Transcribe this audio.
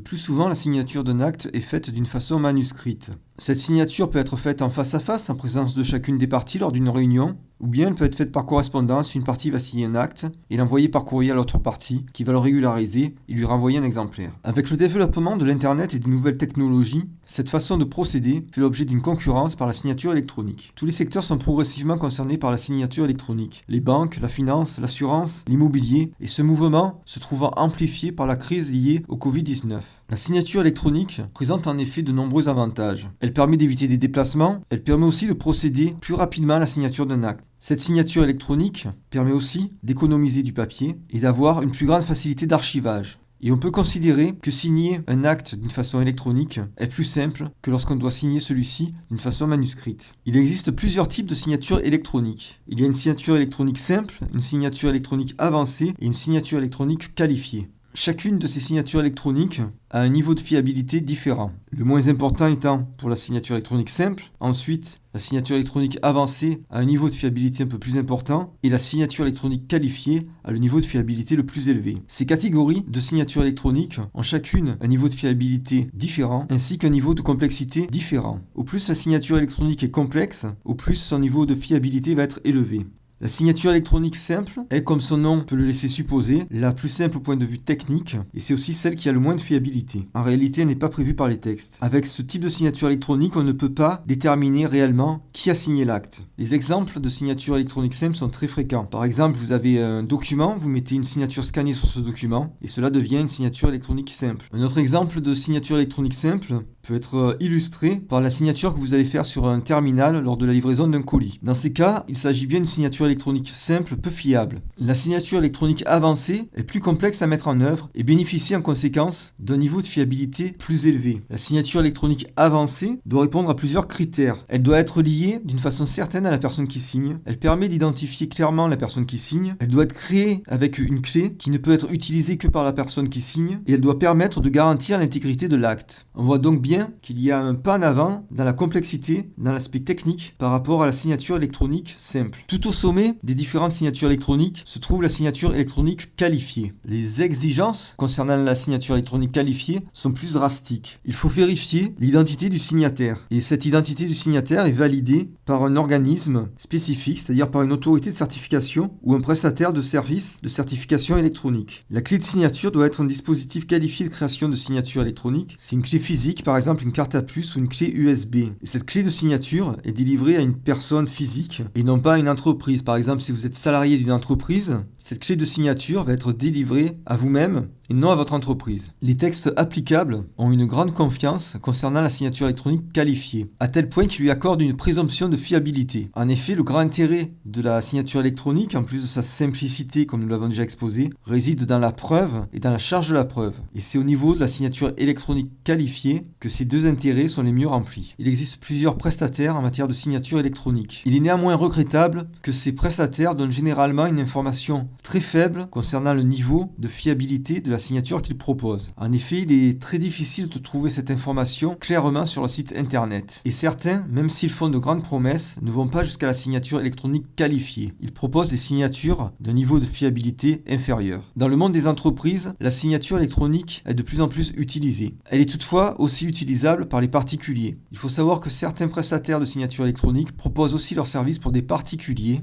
plus souvent la signature d'un acte est faite d'une façon manuscrite. Cette signature peut être faite en face à face, en présence de chacune des parties lors d'une réunion, ou bien elle peut être faite par correspondance, une partie va signer un acte et l'envoyer par courrier à l'autre partie, qui va le régulariser et lui renvoyer un exemplaire. Avec le développement de l'Internet et de nouvelles technologies, cette façon de procéder fait l'objet d'une concurrence par la signature électronique. Tous les secteurs sont progressivement concernés par la signature électronique. Les banques, la finance, l'assurance, l'immobilier, et ce mouvement se trouvant amplifié par la crise liée au Covid-19. La signature électronique présente en effet de nombreux avantages. Elle permet d'éviter des déplacements, elle permet aussi de procéder plus rapidement à la signature d'un acte. Cette signature électronique permet aussi d'économiser du papier et d'avoir une plus grande facilité d'archivage. Et on peut considérer que signer un acte d'une façon électronique est plus simple que lorsqu'on doit signer celui-ci d'une façon manuscrite. Il existe plusieurs types de signatures électroniques. Il y a une signature électronique simple, une signature électronique avancée et une signature électronique qualifiée. Chacune de ces signatures électroniques a un niveau de fiabilité différent. Le moins important étant pour la signature électronique simple. Ensuite, la signature électronique avancée a un niveau de fiabilité un peu plus important et la signature électronique qualifiée a le niveau de fiabilité le plus élevé. Ces catégories de signatures électroniques ont chacune un niveau de fiabilité différent ainsi qu'un niveau de complexité différent. Au plus la signature électronique est complexe, au plus son niveau de fiabilité va être élevé. La signature électronique simple est, comme son nom peut le laisser supposer, la plus simple au point de vue technique et c'est aussi celle qui a le moins de fiabilité. En réalité, elle n'est pas prévue par les textes. Avec ce type de signature électronique, on ne peut pas déterminer réellement qui a signé l'acte. Les exemples de signature électronique simple sont très fréquents. Par exemple, vous avez un document, vous mettez une signature scannée sur ce document et cela devient une signature électronique simple. Un autre exemple de signature électronique simple peut être illustré par la signature que vous allez faire sur un terminal lors de la livraison d'un colis. Dans ces cas, il s'agit bien d'une signature électronique simple, peu fiable. La signature électronique avancée est plus complexe à mettre en œuvre et bénéficie en conséquence d'un niveau de fiabilité plus élevé. La signature électronique avancée doit répondre à plusieurs critères. Elle doit être liée d'une façon certaine à la personne qui signe. Elle permet d'identifier clairement la personne qui signe. Elle doit être créée avec une clé qui ne peut être utilisée que par la personne qui signe et elle doit permettre de garantir l'intégrité de l'acte. On voit donc bien qu'il y a un pas en avant dans la complexité, dans l'aspect technique par rapport à la signature électronique simple. Tout au sommet des différentes signatures électroniques se trouve la signature électronique qualifiée. Les exigences concernant la signature électronique qualifiée sont plus drastiques. Il faut vérifier l'identité du signataire et cette identité du signataire est validée par un organisme spécifique, c'est-à-dire par une autorité de certification ou un prestataire de service de certification électronique. La clé de signature doit être un dispositif qualifié de création de signature électronique. C'est une clé physique, par exemple une carte à puce ou une clé USB. Et cette clé de signature est délivrée à une personne physique et non pas à une entreprise. Par exemple, si vous êtes salarié d'une entreprise, cette clé de signature va être délivrée à vous-même et non à votre entreprise. Les textes applicables ont une grande confiance concernant la signature électronique qualifiée, à tel point qu'ils lui accordent une présomption de fiabilité. En effet, le grand intérêt de la signature électronique, en plus de sa simplicité comme nous l'avons déjà exposé, réside dans la preuve et dans la charge de la preuve. Et c'est au niveau de la signature électronique qualifiée que ces deux intérêts sont les mieux remplis. Il existe plusieurs prestataires en matière de signature électronique. Il est néanmoins regrettable que ces prestataires donnent généralement une information très faible concernant le niveau de fiabilité de la signature qu'ils proposent. En effet, il est très difficile de trouver cette information clairement sur le site internet. Et certains, même s'ils font de grandes promesses, ne vont pas jusqu'à la signature électronique qualifiée. Ils proposent des signatures d'un niveau de fiabilité inférieur. Dans le monde des entreprises, la signature électronique est de plus en plus utilisée. Elle est toutefois aussi utilisable par les particuliers. Il faut savoir que certains prestataires de signature électronique proposent aussi leurs services pour des particuliers